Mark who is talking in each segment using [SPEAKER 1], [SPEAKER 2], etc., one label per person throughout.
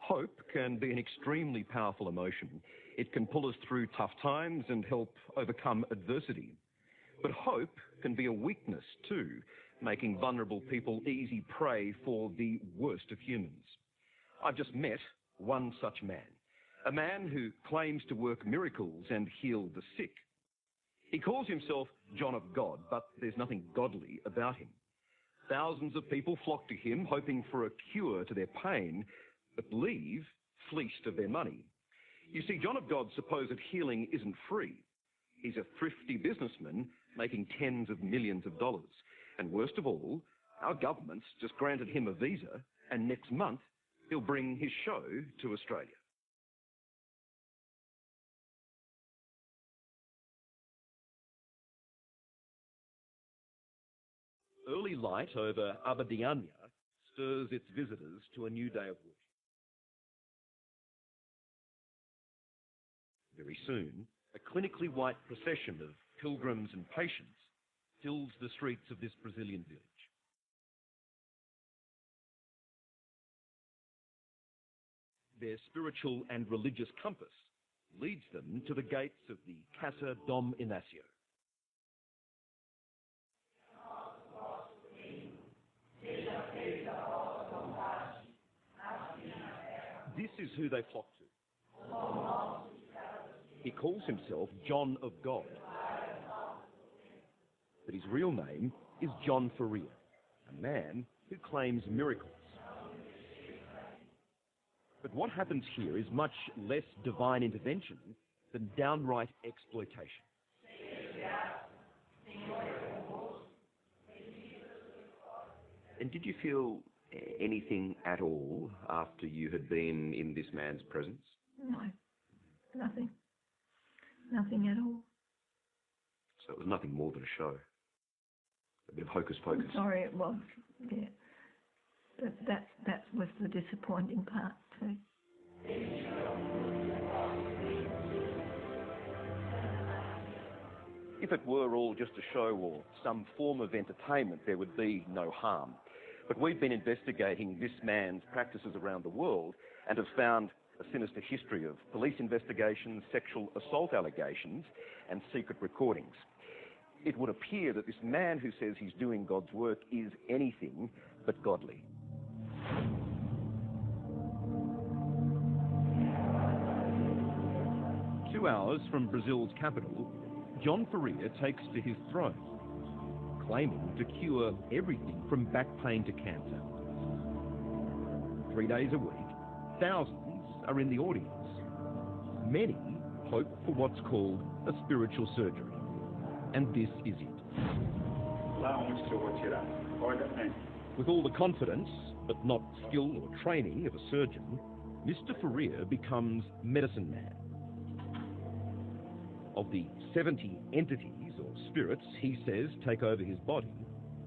[SPEAKER 1] Hope can be an extremely powerful emotion. It can pull us through tough times and help overcome adversity. But hope can be a weakness too, making vulnerable people easy prey for the worst of humans. I've just met one such man, a man who claims to work miracles and heal the sick. He calls himself John of God, but there's nothing godly about him. Thousands of people flock to him, hoping for a cure to their pain, but leave fleeced of their money. You see, John of God's supposed healing isn't free. He's a thrifty businessman making tens of millions of dollars. And worst of all, our government's just granted him a visa, and next month he'll bring his show to Australia. Early light over Abadiânia stirs its visitors to a new day of worship. Very soon, a clinically white procession of pilgrims and patients fills the streets of this Brazilian village. Their spiritual and religious compass leads them to the gates of the Casa dom Inácio. This is who they flock to. He calls himself John of God, but his real name is John Faria, a man who claims miracles. But what happens here is much less divine intervention than downright exploitation. And did you feel anything at all after you had been in this man's presence?
[SPEAKER 2] No, nothing. Nothing at all.
[SPEAKER 1] So it was nothing more than a show. A bit of hocus pocus.
[SPEAKER 2] I'm sorry, it was, yeah. But that was the disappointing part too.
[SPEAKER 1] If it were all just a show or some form of entertainment, there would be no harm. But we've been investigating this man's practices around the world and have found a sinister history of police investigations, sexual assault allegations, and secret recordings. It would appear that this man who says he's doing God's work is anything but godly. Two hours from Brazil's capital, John Faria takes to his throne, claiming to cure everything from back pain to cancer. 3 days a week, thousands are in the audience. Many hope for what's called a spiritual surgery. And this is it. With all the confidence, but not skill or training of a surgeon, Mr. Faria becomes medicine man. Of the 70 entities or spirits he says take over his body,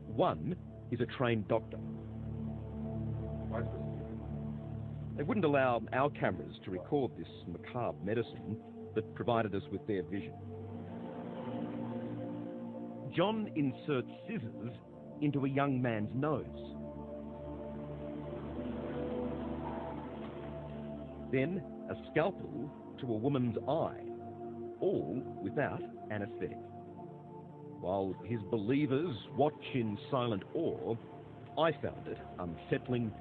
[SPEAKER 1] one is a trained doctor. They wouldn't allow our cameras to record this macabre medicine, but provided us with their vision. John inserts scissors into a young man's nose. Then a scalpel to a woman's eye, all without anaesthetic. While his believers watch in silent awe, I found it unsettling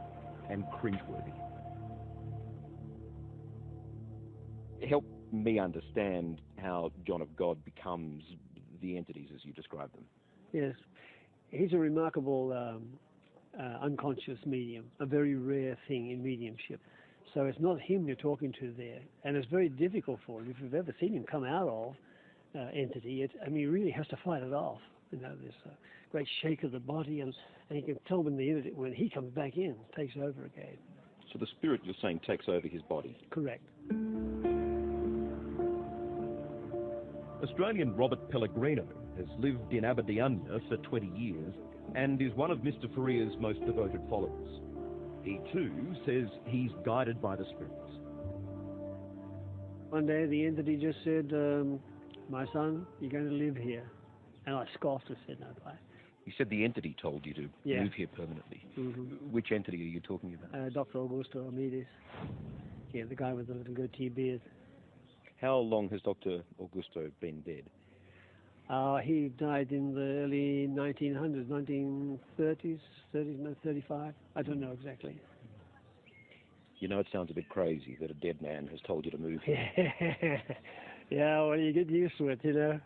[SPEAKER 1] and cringeworthy. Help me understand how John of God becomes the entities as you describe them.
[SPEAKER 3] Yes, he's a remarkable unconscious medium, a very rare thing in mediumship. So it's not him you're talking to there, and it's very difficult for him. If you've ever seen him come out of entity, he really has to fight it off. You know, there's a great shake of the body, and you can tell when he comes back in, takes over again.
[SPEAKER 1] So the spirit, you're saying, takes over his body?
[SPEAKER 3] Correct.
[SPEAKER 1] Australian Robert Pellegrino has lived in Abadiânia for 20 years and is one of Mr. Faria's most devoted followers. He too says he's guided by the spirits.
[SPEAKER 3] One day the entity just said, my son, you're going to live here. And I scoffed and said, no,
[SPEAKER 1] You said the entity told you to move here permanently.
[SPEAKER 3] Mm-hmm.
[SPEAKER 1] Which entity are you talking about?
[SPEAKER 3] Dr. Augusto Armides. Yeah, the guy with the little goatee beard.
[SPEAKER 1] How long has Dr. Augusto been dead?
[SPEAKER 3] He died in the early 1900s, 1930s, 35. I don't know exactly.
[SPEAKER 1] You know, it sounds a bit crazy that a dead man has told you to move here.
[SPEAKER 3] Yeah, well, you get used to it, you know.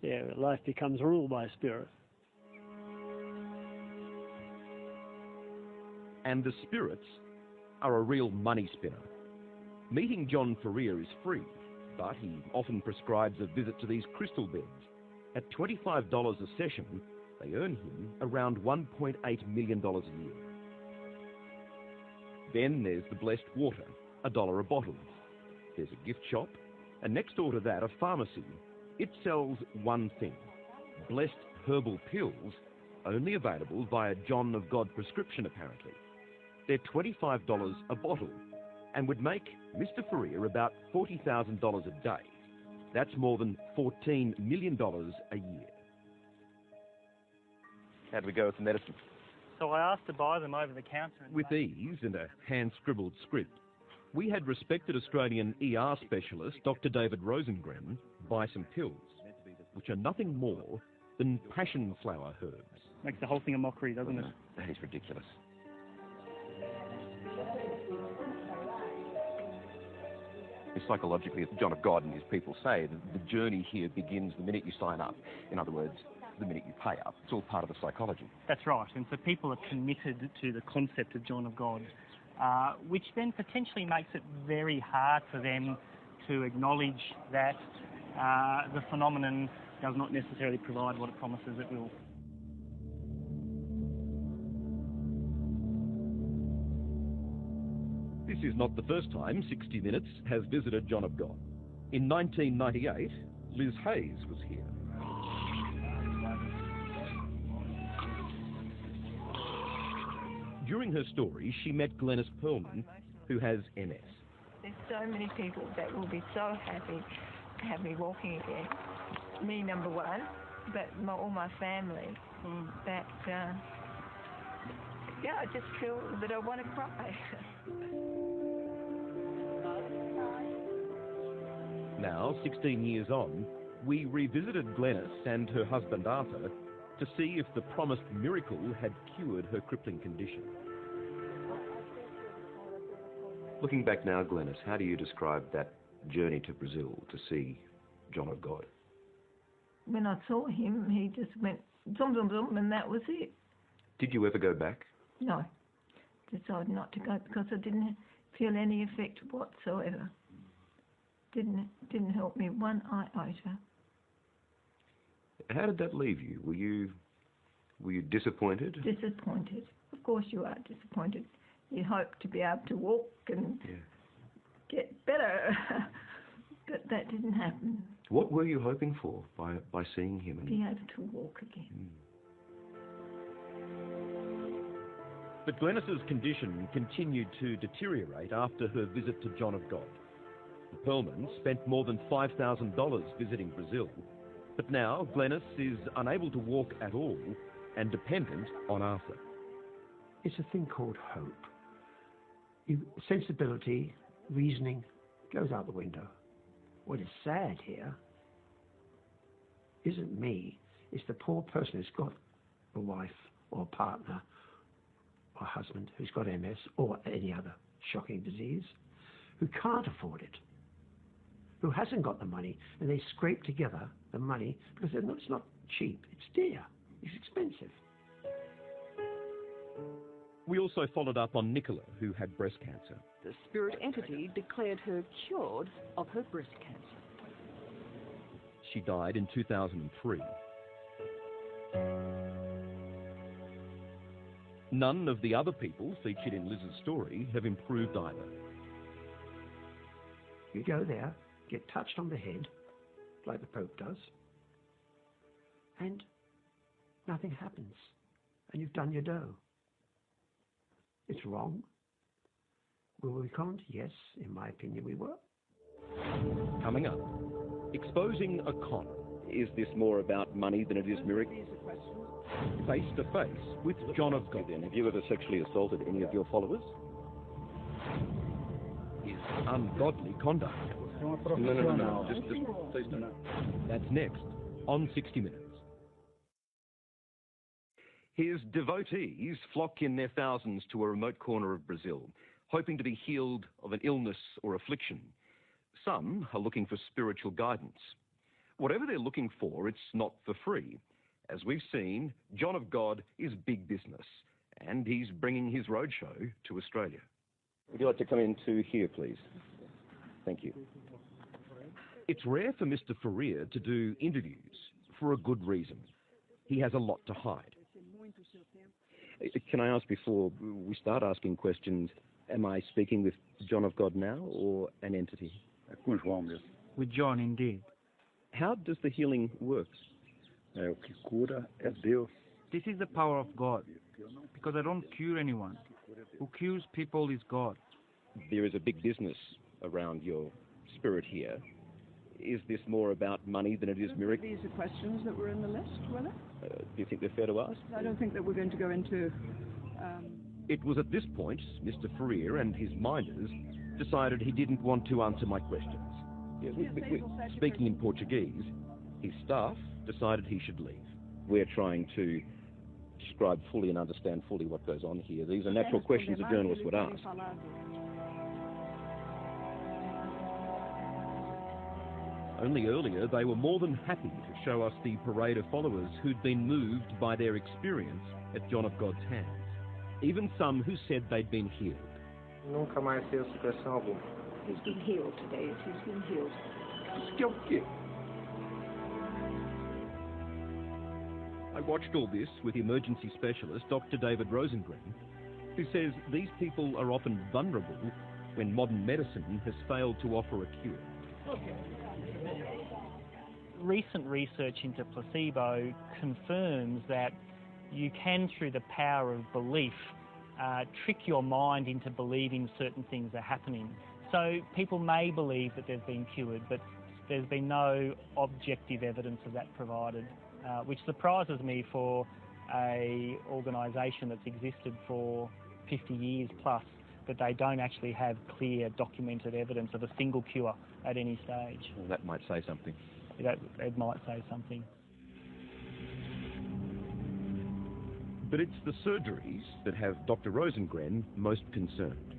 [SPEAKER 3] Yeah, life becomes ruled by spirit.
[SPEAKER 1] And the spirits are a real money spinner. Meeting John Ferrier is free, but he often prescribes a visit to these crystal beds. At $25 a session, they earn him around $1.8 million a year. Then there's the blessed water, $1 a bottle. There's a gift shop, and next door to that, a pharmacy. It sells one thing: blessed herbal pills, only available via John of God prescription, apparently. They're $25 a bottle, and would make Mr. Ferrier about $40,000 a day. That's more than $14 million a year. How'd we go with the medicine?
[SPEAKER 4] So I asked to buy them over the counter.
[SPEAKER 1] With ease and a hand-scribbled script, we had respected Australian ER specialist Dr. David Rosengren buy some pills, which are nothing more than passion flower herbs.
[SPEAKER 4] Makes the whole thing a mockery, doesn't it?
[SPEAKER 1] That is ridiculous. Psychologically, as John of God and his people say, the journey here begins the minute you sign up. In other words, the minute you pay up. It's all part of the psychology.
[SPEAKER 4] That's right, and so people are committed to the concept of John of God, which then potentially makes it very hard for them to acknowledge that the phenomenon does not necessarily provide what it promises it will.
[SPEAKER 1] This is not the first time 60 Minutes has visited John of God. In 1998, Liz Hayes was here. During her story, she met Glenys Perlman, who has MS.
[SPEAKER 2] There's so many people that will be so happy to have me walking again. Me, number one, but all my family. That, I just feel that I want to cry.
[SPEAKER 1] Now, 16 years on, we revisited Glenys and her husband Arthur to see if the promised miracle had cured her crippling condition. Looking back now, Glenys, how do you describe that journey to Brazil to see John of God?
[SPEAKER 2] When I saw him, he just went zoom, zoom, zoom, and that was it.
[SPEAKER 1] Did you ever go back?
[SPEAKER 2] No. Decided not to go because I didn't feel any effect whatsoever. Didn't help me one iota.
[SPEAKER 1] How did that leave you? Were you disappointed?
[SPEAKER 2] Disappointed. Of course you are disappointed. You hope to be able to walk and get better, but that didn't happen.
[SPEAKER 1] What were you hoping for by seeing him?
[SPEAKER 2] Be able to walk again.
[SPEAKER 1] But Glenys's condition continued to deteriorate after her visit to John of God. The Perlmans spent more than $5,000 visiting Brazil, but now Glenys is unable to walk at all and dependent on Arthur.
[SPEAKER 5] It's a thing called hope. Sensibility, reasoning goes out the window. What is sad here isn't me, it's the poor person who's got a wife or a partner or husband who's got MS or any other shocking disease, who can't afford it, who hasn't got the money, and they scrape together the money because it's not cheap, it's dear, it's expensive.
[SPEAKER 1] We also followed up on Nicola, who had breast cancer.
[SPEAKER 6] The spirit entity declared her cured of her breast cancer.
[SPEAKER 1] She died in 2003. None of the other people featured in Liz's story have improved either.
[SPEAKER 5] You go there, get touched on the head, like the Pope does, and nothing happens, and you've done your dough. It's wrong. Were we conned? Yes, in my opinion we were.
[SPEAKER 1] Coming up, exposing a con. Is this more about money than it is miracle? Face to face with John of God. Then, have you ever sexually assaulted any of your followers? Is ungodly conduct. No. Just please don't. That's next on 60 Minutes. His devotees flock in their thousands to a remote corner of Brazil, hoping to be healed of an illness or affliction. Some are looking for spiritual guidance. Whatever they're looking for, it's not for free. As we've seen, John of God is big business, and he's bringing his roadshow to Australia. Would you like to come into here, please? Thank you. It's rare for Mr. Ferrier to do interviews for a good reason. He has a lot to hide. Can I ask before we start asking questions, am I speaking with John of God now or an entity?
[SPEAKER 7] With John, indeed.
[SPEAKER 1] How does the healing work?
[SPEAKER 7] This is the power of God, because I don't cure anyone. Who cures people is God.
[SPEAKER 1] There is a big business around your spirit here. Is this more about money than it is miracle?
[SPEAKER 6] These are questions that were in the list, were they?
[SPEAKER 1] Do you think they're fair to ask?
[SPEAKER 6] I don't think that we're going to go into...
[SPEAKER 1] It was at this point Mr. Ferrier and his minders decided he didn't want to answer my questions. Yes, speaking in Portuguese, his staff decided he should leave. We're trying to describe fully and understand fully what goes on here. These are natural questions a journalist would ask. Only earlier, they were more than happy to show us the parade of followers who'd been moved by their experience at John of God's hands. Even some who said they'd been healed.
[SPEAKER 8] Nunca mais teve supressão alguma.
[SPEAKER 6] He's been healed today. He's been healed.
[SPEAKER 1] I watched all this with emergency specialist Dr. David Rosengren, who says these people are often vulnerable when modern medicine has failed to offer a cure.
[SPEAKER 4] Recent research into placebo confirms that you can, through the power of belief, trick your mind into believing certain things are happening. So people may believe that they've been cured, but there's been no objective evidence of that provided, which surprises me for an organisation that's existed for 50 years plus, that they don't actually have clear documented evidence of a single cure at any stage.
[SPEAKER 1] Well, that might say something.
[SPEAKER 4] It might say something.
[SPEAKER 1] But it's the surgeries that have Dr. Rosengren most concerned.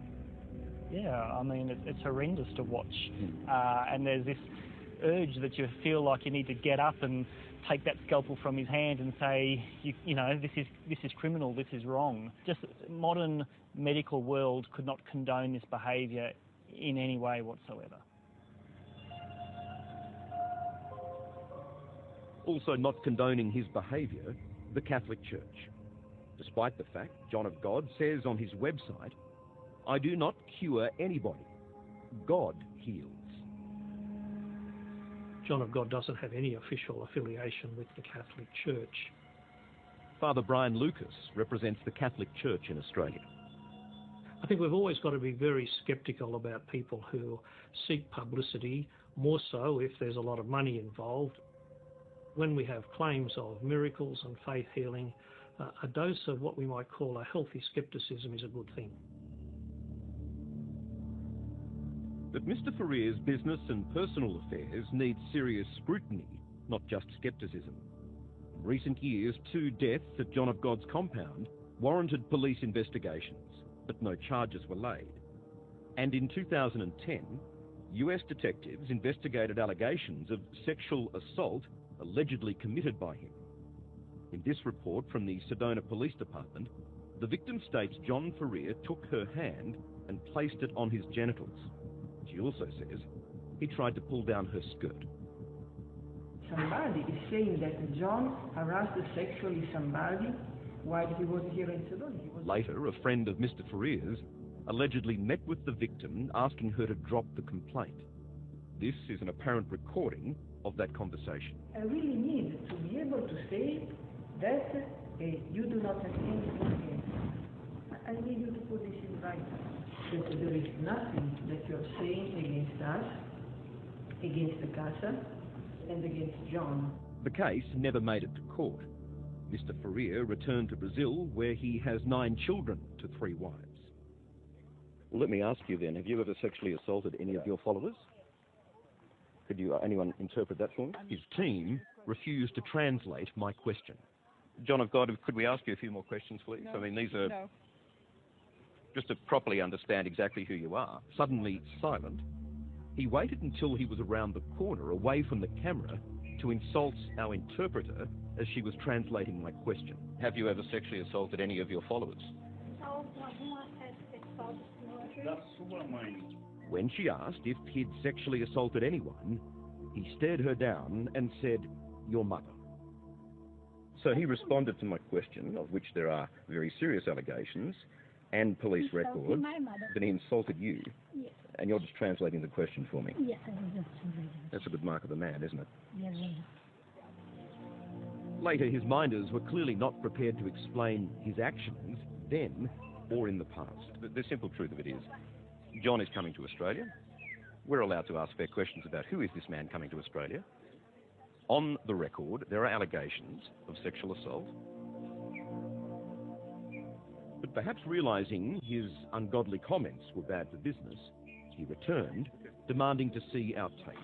[SPEAKER 4] Yeah, I mean, it's horrendous to watch. And there's this urge that you feel like you need to get up and take that scalpel from his hand and say, you know, this is criminal, this is wrong. Just modern medical world could not condone this behaviour in any way whatsoever.
[SPEAKER 1] Also not condoning his behaviour, the Catholic Church. Despite the fact John of God says on his website, I do not cure anybody. God heals.
[SPEAKER 9] John of God doesn't have any official affiliation with the Catholic Church.
[SPEAKER 1] Father Brian Lucas represents the Catholic Church in Australia.
[SPEAKER 9] I think we've always got to be very sceptical about people who seek publicity, more so if there's a lot of money involved. When we have claims of miracles and faith healing, a dose of what we might call a healthy scepticism is a good thing.
[SPEAKER 1] But Mr. Ferrier's business and personal affairs need serious scrutiny, not just scepticism. In recent years, 2 deaths at John of God's compound warranted police investigations, but no charges were laid. And in 2010, US detectives investigated allegations of sexual assault allegedly committed by him. In this report from the Sedona Police Department, the victim states John Ferrier took her hand and placed it on his genitals. She also says he tried to pull down her skirt.
[SPEAKER 10] Somebody is saying that John harassed sexually somebody while he was here in Sedona.
[SPEAKER 1] Later, a friend of Mr. Ferrier's allegedly met with the victim asking her to drop the complaint. This is an apparent recording of that conversation.
[SPEAKER 10] I really need to be able to say that you do not have anything against. I need you to put this in writing. That there is nothing that you are saying against us, against the Casa, and against John.
[SPEAKER 1] The case never made it to court. Mr. Faria returned to Brazil, where he has 9 children to 3 wives.
[SPEAKER 11] Well, let me ask you then, have you ever sexually assaulted any of your followers? Could anyone interpret that for me?
[SPEAKER 1] His team refused to translate my question.
[SPEAKER 11] John of God, could we ask you a few more questions, please?
[SPEAKER 2] No.
[SPEAKER 11] I mean, these are...
[SPEAKER 2] No.
[SPEAKER 11] Just to properly understand exactly who you are.
[SPEAKER 1] Suddenly silent, he waited until he was around the corner, away from the camera, to insult our interpreter as she was translating my question.
[SPEAKER 11] Have you ever sexually assaulted any of your followers?
[SPEAKER 1] When she asked if he'd sexually assaulted anyone, he stared her down and said, "Your mother."
[SPEAKER 11] So he responded to my question, of which there are very serious allegations and police records, but he insulted you.
[SPEAKER 12] Yes.
[SPEAKER 11] And you're just translating the question for me.
[SPEAKER 12] Yes, I was just translating.
[SPEAKER 11] That's a good mark of the man, isn't it?
[SPEAKER 12] Yes.
[SPEAKER 1] Later, his minders were clearly not prepared to explain his actions then or in the past.
[SPEAKER 11] The simple truth of it is, John is coming to Australia. We're allowed to ask fair questions about who is this man coming to Australia. On the record, there are allegations of sexual assault.
[SPEAKER 1] But perhaps realising his ungodly comments were bad for business, he returned, demanding to see our tape.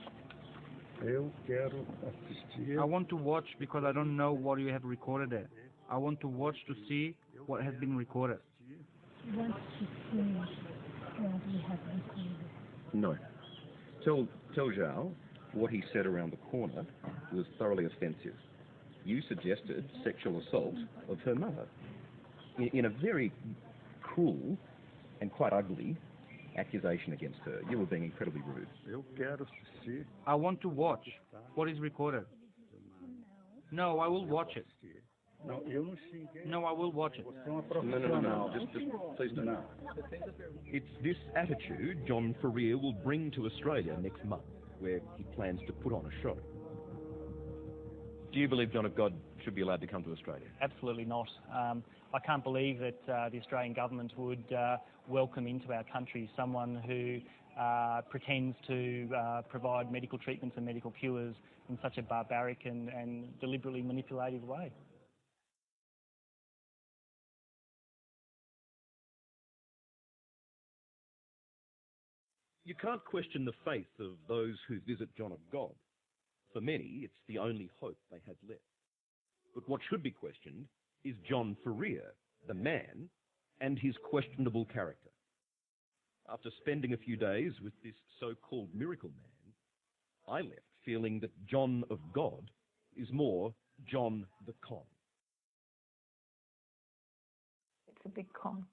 [SPEAKER 7] I want to watch because I don't know what you have recorded there. I want to watch to see what has been recorded.
[SPEAKER 12] I want to see what we have recorded.
[SPEAKER 11] No. Tell Zhao what he said around the corner was thoroughly offensive. You suggested sexual assault of her mother in a very cruel and quite ugly accusation against her. You were being incredibly rude.
[SPEAKER 7] I want to watch what is recorded. No, I will watch it. No, I will watch it.
[SPEAKER 11] No. Just please don't.
[SPEAKER 1] It's this attitude John Faria will bring to Australia next month, where he plans to put on a show.
[SPEAKER 11] Do you believe John of God should be allowed to come to Australia?
[SPEAKER 4] Absolutely not. I can't believe that the Australian government would welcome into our country someone who pretends to provide medical treatments and medical cures in such a barbaric and deliberately manipulative way.
[SPEAKER 1] You can't question the faith of those who visit John of God. For many, it's the only hope they have left. But what should be questioned is John Faria, the man, and his questionable character. After spending a few days with this so-called miracle man, I left feeling that John of God is more John the Con.
[SPEAKER 2] It's a big con.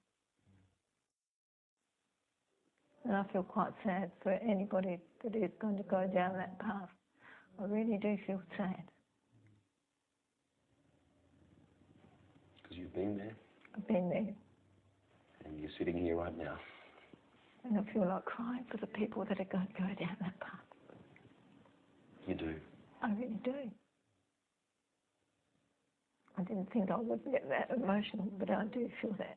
[SPEAKER 2] And I feel quite sad for anybody that is going to go down that path. I really do feel sad.
[SPEAKER 11] Because you've been there?
[SPEAKER 2] I've been there.
[SPEAKER 11] And you're sitting here right now.
[SPEAKER 2] And I feel like crying for the people that are going to go down that path.
[SPEAKER 11] You do?
[SPEAKER 2] I really do. I didn't think I would get that emotional, but I do feel that.